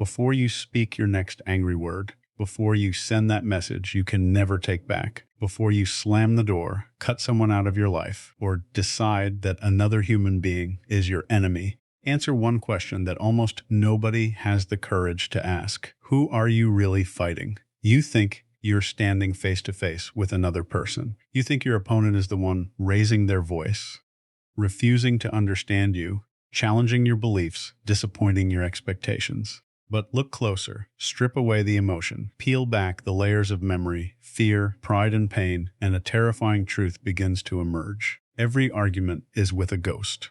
Before you speak your next angry word, before you send that message you can never take back, before you slam the door, cut someone out of your life, or decide that another human being is your enemy, answer one question that almost nobody has the courage to ask. Who are you really fighting? You think you're standing face to face with another person. You think your opponent is the one raising their voice, refusing to understand you, challenging your beliefs, disappointing your expectations. But look closer, strip away the emotion, peel back the layers of memory, fear, pride, and pain, and a terrifying truth begins to emerge. Every argument is with a ghost.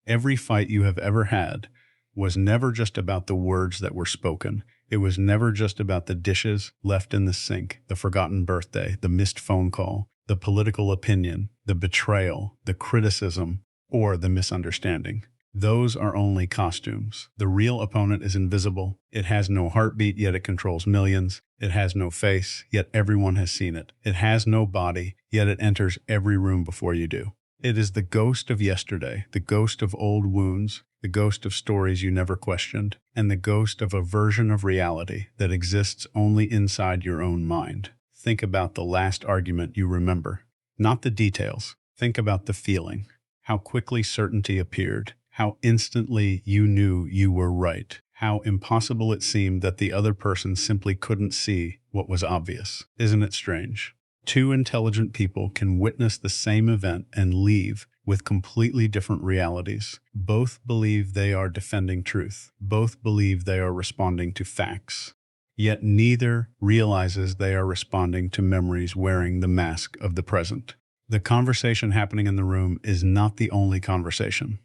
Every fight you have ever had was never just about the words that were spoken. It was never just about the dishes left in the sink, the forgotten birthday, the missed phone call, the political opinion, the betrayal, the criticism, or the misunderstanding. Those are only costumes. The real opponent is invisible. It has no heartbeat, yet it controls millions. It has no face, yet everyone has seen it. It has no body, yet it enters every room before you do. It is the ghost of yesterday, the ghost of old wounds, the ghost of stories you never questioned, and the ghost of a version of reality that exists only inside your own mind. Think about the last argument you remember. Not the details. Think about the feeling. How quickly certainty appeared. How instantly you knew you were right. How impossible it seemed that the other person simply couldn't see what was obvious. Isn't it strange? Two intelligent people can witness the same event and leave with completely different realities. Both believe they are defending truth. Both believe they are responding to facts. Yet neither realizes they are responding to memories wearing the mask of the present. The conversation happening in the room is not the only conversation.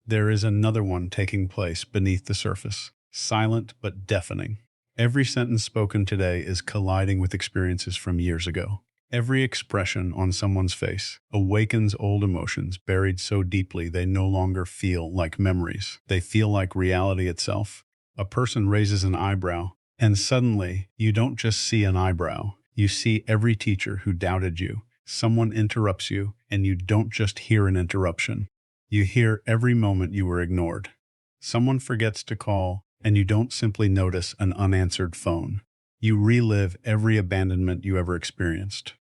There is another one taking place beneath the surface, silent but deafening. Every sentence spoken today is colliding with experiences from years ago. Every expression on someone's face awakens old emotions buried so deeply they no longer feel like memories. They feel like reality itself. A person raises an eyebrow, and suddenly you don't just see an eyebrow. You see every teacher who doubted you. Someone interrupts you, and you don't just hear an interruption. You hear every moment you were ignored. Someone forgets to call, and you don't simply notice an unanswered phone. You relive every abandonment you ever experienced.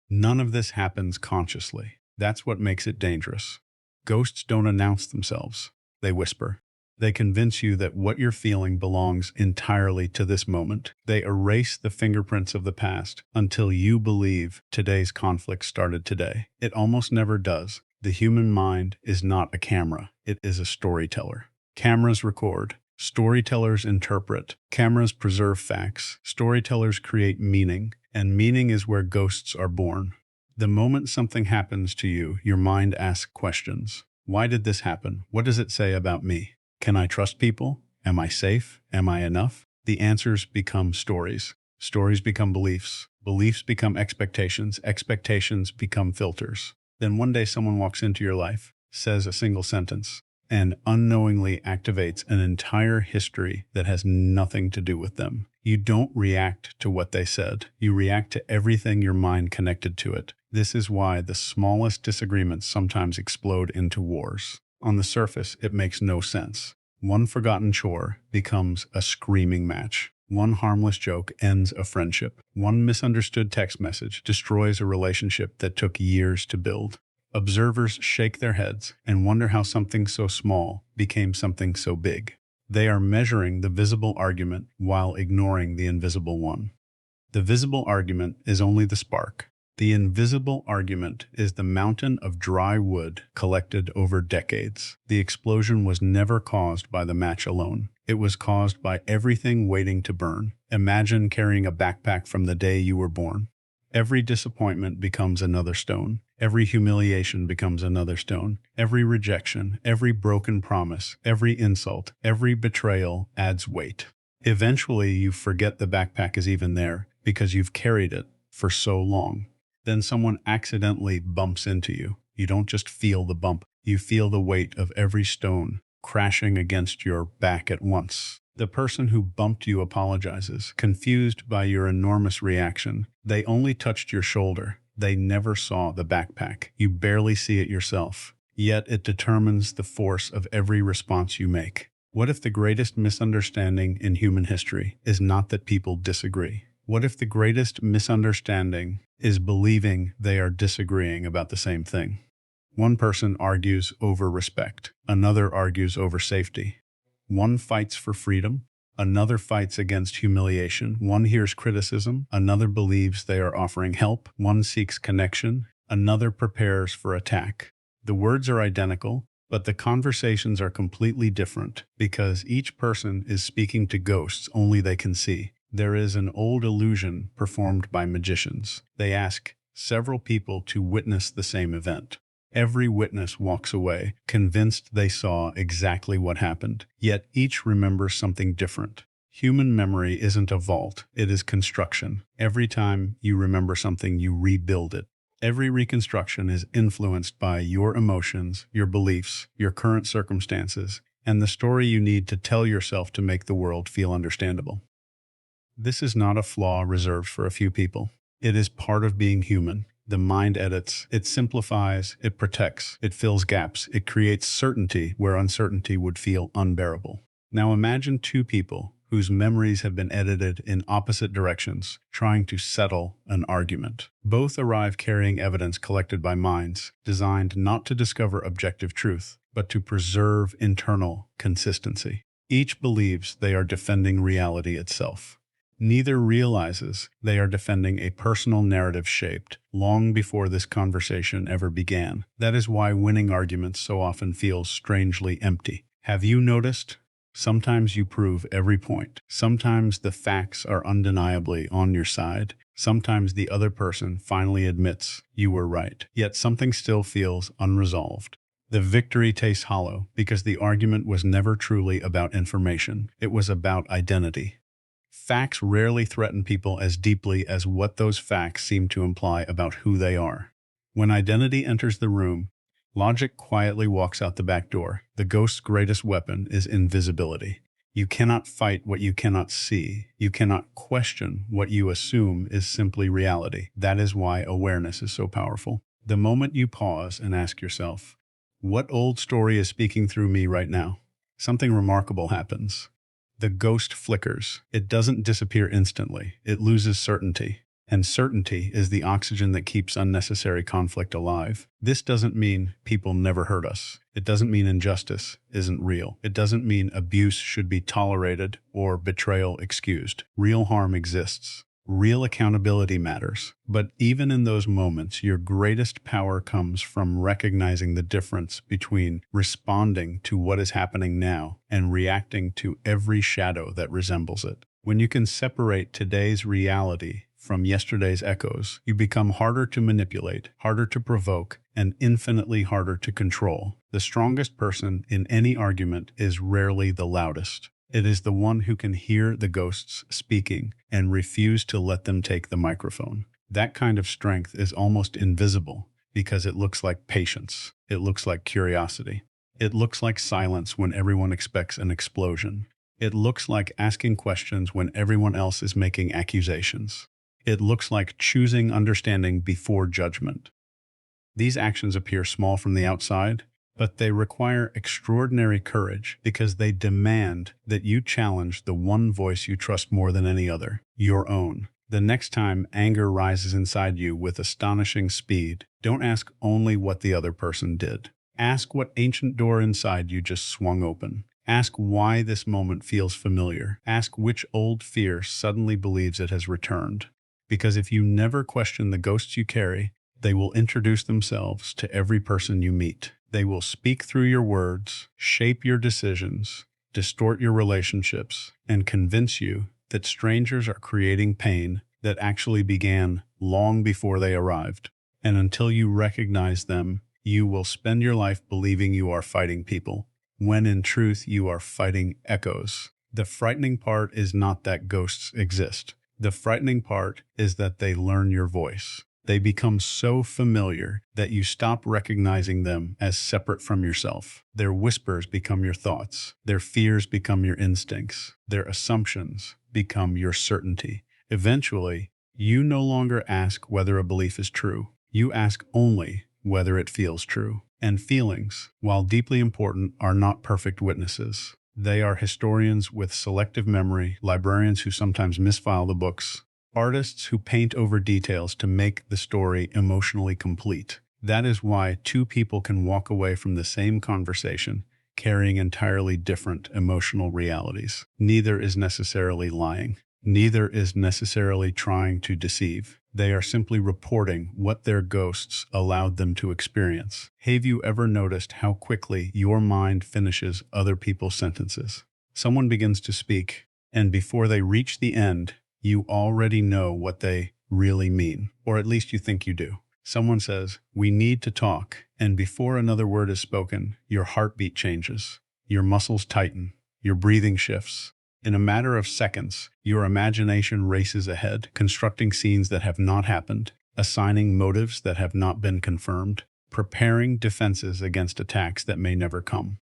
None of this happens consciously. That's what makes it dangerous. Ghosts don't announce themselves. They whisper. They convince you that what you're feeling belongs entirely to this moment. They erase the fingerprints of the past until you believe today's conflict started today. It almost never does. The human mind is not a camera. It is a storyteller. Cameras record. Storytellers interpret. Cameras preserve facts. Storytellers create meaning. And meaning is where ghosts are born. The moment something happens to you, your mind asks questions. Why did this happen? What does it say about me? Can I trust people? Am I safe? Am I enough? The answers become stories. Stories become beliefs. Beliefs become expectations. Expectations become filters. Then one day someone walks into your life, says a single sentence, and unknowingly activates an entire history that has nothing to do with them. You don't react to what they said. You react to everything your mind connected to it. This is why the smallest disagreements sometimes explode into wars. On the surface, it makes no sense. One forgotten chore becomes a screaming match. One harmless joke ends a friendship. One misunderstood text message destroys a relationship that took years to build. Observers shake their heads and wonder how something so small became something so big. They are measuring the visible argument while ignoring the invisible one. The visible argument is only the spark. The invisible argument is the mountain of dry wood collected over decades. The explosion was never caused by the match alone. It was caused by everything waiting to burn. Imagine carrying a backpack from the day you were born. Every disappointment becomes another stone. Every humiliation becomes another stone. Every rejection, every broken promise, every insult, every betrayal adds weight. Eventually, you forget the backpack is even there because you've carried it for so long. Then someone accidentally bumps into you. You don't just feel the bump, you feel the weight of every stone crashing against your back at once. The person who bumped you apologizes, confused by your enormous reaction. They only touched your shoulder. They never saw the backpack. You barely see it yourself. Yet it determines the force of every response you make. What if the greatest misunderstanding in human history is not that people disagree? What if the greatest misunderstanding is believing they are disagreeing about the same thing? One person argues over respect, another argues over safety. One fights for freedom, another fights against humiliation. One hears criticism, another believes they are offering help. One seeks connection, another prepares for attack. The words are identical, but the conversations are completely different because each person is speaking to ghosts only they can see. There is an old illusion performed by magicians. They ask several people to witness the same event. Every witness walks away, convinced they saw exactly what happened, yet each remembers something different. Human memory isn't a vault, it is construction. Every time you remember something, you rebuild it. Every reconstruction is influenced by your emotions, your beliefs, your current circumstances, and the story you need to tell yourself to make the world feel understandable. This is not a flaw reserved for a few people. It is part of being human. The mind edits, it simplifies, it protects, it fills gaps, it creates certainty where uncertainty would feel unbearable. Now imagine two people whose memories have been edited in opposite directions, trying to settle an argument. Both arrive carrying evidence collected by minds, designed not to discover objective truth, but to preserve internal consistency. Each believes they are defending reality itself. Neither realizes they are defending a personal narrative shaped long before this conversation ever began. That is why winning arguments so often feels strangely empty. Have you noticed? Sometimes you prove every point. Sometimes the facts are undeniably on your side. Sometimes the other person finally admits you were right. Yet something still feels unresolved. The victory tastes hollow because the argument was never truly about information. It was about identity. Facts rarely threaten people as deeply as what those facts seem to imply about who they are. When identity enters the room, logic quietly walks out the back door. The ghost's greatest weapon is invisibility. You cannot fight what you cannot see. You cannot question what you assume is simply reality. That is why awareness is so powerful. The moment you pause and ask yourself, what old story is speaking through me right now? Something remarkable happens. The ghost flickers. It doesn't disappear instantly. It loses certainty. And certainty is the oxygen that keeps unnecessary conflict alive. This doesn't mean people never hurt us. It doesn't mean injustice isn't real. It doesn't mean abuse should be tolerated or betrayal excused. Real harm exists. Real accountability matters. But even in those moments, your greatest power comes from recognizing the difference between responding to what is happening now and reacting to every shadow that resembles it. When you can separate today's reality from yesterday's echoes, you become harder to manipulate, harder to provoke, and infinitely harder to control. The strongest person in any argument is rarely the loudest. It is the one who can hear the ghosts speaking and refuse to let them take the microphone. That kind of strength is almost invisible because it looks like patience. It looks like curiosity. It looks like silence when everyone expects an explosion. It looks like asking questions when everyone else is making accusations. It looks like choosing understanding before judgment. These actions appear small from the outside, but they require extraordinary courage because they demand that you challenge the one voice you trust more than any other, your own. The next time anger rises inside you with astonishing speed, don't ask only what the other person did. Ask what ancient door inside you just swung open. Ask why this moment feels familiar. Ask which old fear suddenly believes it has returned. Because if you never question the ghosts you carry, they will introduce themselves to every person you meet. They will speak through your words, shape your decisions, distort your relationships, and convince you that strangers are creating pain that actually began long before they arrived. And until you recognize them, you will spend your life believing you are fighting people, when in truth you are fighting echoes. The frightening part is not that ghosts exist. The frightening part is that they learn your voice. They become so familiar that you stop recognizing them as separate from yourself. Their whispers become your thoughts. Their fears become your instincts. Their assumptions become your certainty. Eventually, you no longer ask whether a belief is true. You ask only whether it feels true. And feelings, while deeply important, are not perfect witnesses. They are historians with selective memory, librarians who sometimes misfile the books, artists who paint over details to make the story emotionally complete. That is why two people can walk away from the same conversation carrying entirely different emotional realities. Neither is necessarily lying. Neither is necessarily trying to deceive. They are simply reporting what their ghosts allowed them to experience. Have you ever noticed how quickly your mind finishes other people's sentences? Someone begins to speak, and before they reach the end, you already know what they really mean, or at least you think you do. Someone says, "We need to talk," and before another word is spoken, your heartbeat changes, your muscles tighten, your breathing shifts. In a matter of seconds, your imagination races ahead, constructing scenes that have not happened, assigning motives that have not been confirmed, preparing defenses against attacks that may never come.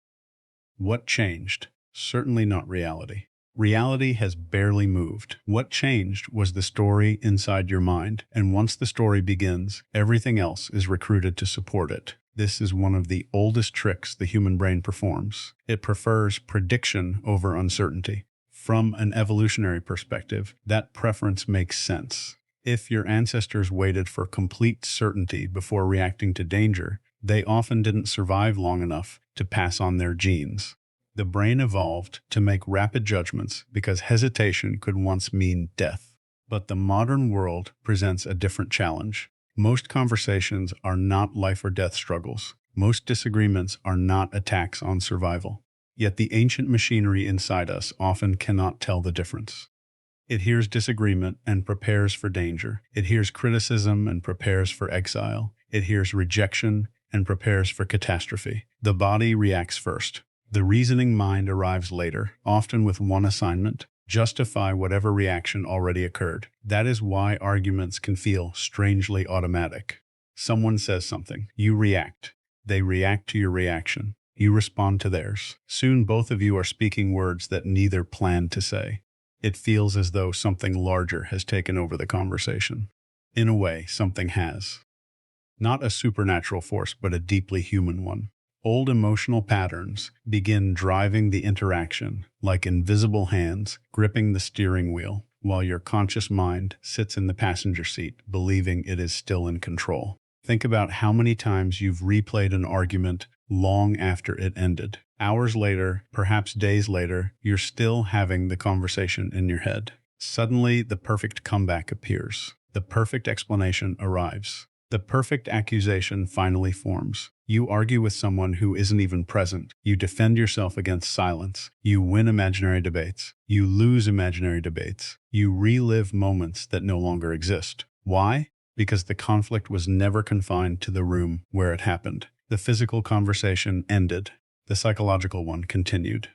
What changed? Certainly not reality. Reality has barely moved. What changed was the story inside your mind, and once the story begins, everything else is recruited to support it. This is one of the oldest tricks the human brain performs. It prefers prediction over uncertainty. From an evolutionary perspective, that preference makes sense. If your ancestors waited for complete certainty before reacting to danger, they often didn't survive long enough to pass on their genes. The brain evolved to make rapid judgments because hesitation could once mean death. But the modern world presents a different challenge. Most conversations are not life or death struggles. Most disagreements are not attacks on survival. Yet the ancient machinery inside us often cannot tell the difference. It hears disagreement and prepares for danger. It hears criticism and prepares for exile. It hears rejection and prepares for catastrophe. The body reacts first. The reasoning mind arrives later, often with one assignment: justify whatever reaction already occurred. That is why arguments can feel strangely automatic. Someone says something, you react. They react to your reaction. You respond to theirs. Soon both of you are speaking words that neither planned to say. It feels as though something larger has taken over the conversation. In a way, something has. Not a supernatural force, but a deeply human one. Old emotional patterns begin driving the interaction, like invisible hands gripping the steering wheel, while your conscious mind sits in the passenger seat, believing it is still in control. Think about how many times you've replayed an argument long after it ended. Hours later, perhaps days later, you're still having the conversation in your head. Suddenly, the perfect comeback appears. The perfect explanation arrives. The perfect accusation finally forms. You argue with someone who isn't even present. You defend yourself against silence. You win imaginary debates. You lose imaginary debates. You relive moments that no longer exist. Why? Because the conflict was never confined to the room where it happened. The physical conversation ended. The psychological one continued.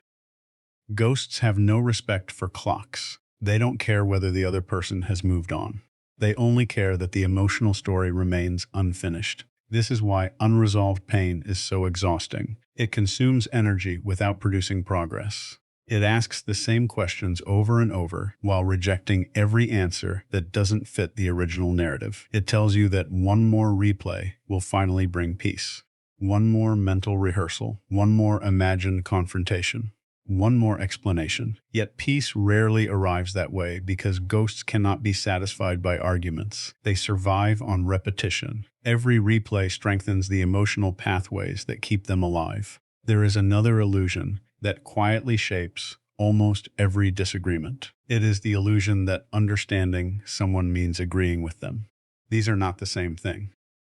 Ghosts have no respect for clocks. They don't care whether the other person has moved on. They only care that the emotional story remains unfinished. This is why unresolved pain is so exhausting. It consumes energy without producing progress. It asks the same questions over and over while rejecting every answer that doesn't fit the original narrative. It tells you that one more replay will finally bring peace. One more mental rehearsal. One more imagined confrontation. One more explanation. Yet peace rarely arrives that way because ghosts cannot be satisfied by arguments. They survive on repetition. Every replay strengthens the emotional pathways that keep them alive. There is another illusion that quietly shapes almost every disagreement. It is the illusion that understanding someone means agreeing with them. These are not the same thing.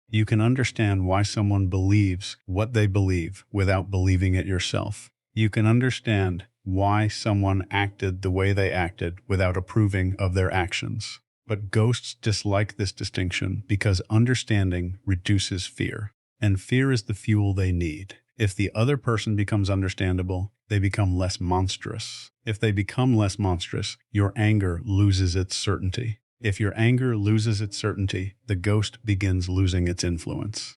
You can understand why someone believes what they believe without believing it yourself. You can understand why someone acted the way they acted without approving of their actions. But ghosts dislike this distinction because understanding reduces fear, and fear is the fuel they need. If the other person becomes understandable, they become less monstrous. If they become less monstrous, your anger loses its certainty. If your anger loses its certainty, the ghost begins losing its influence.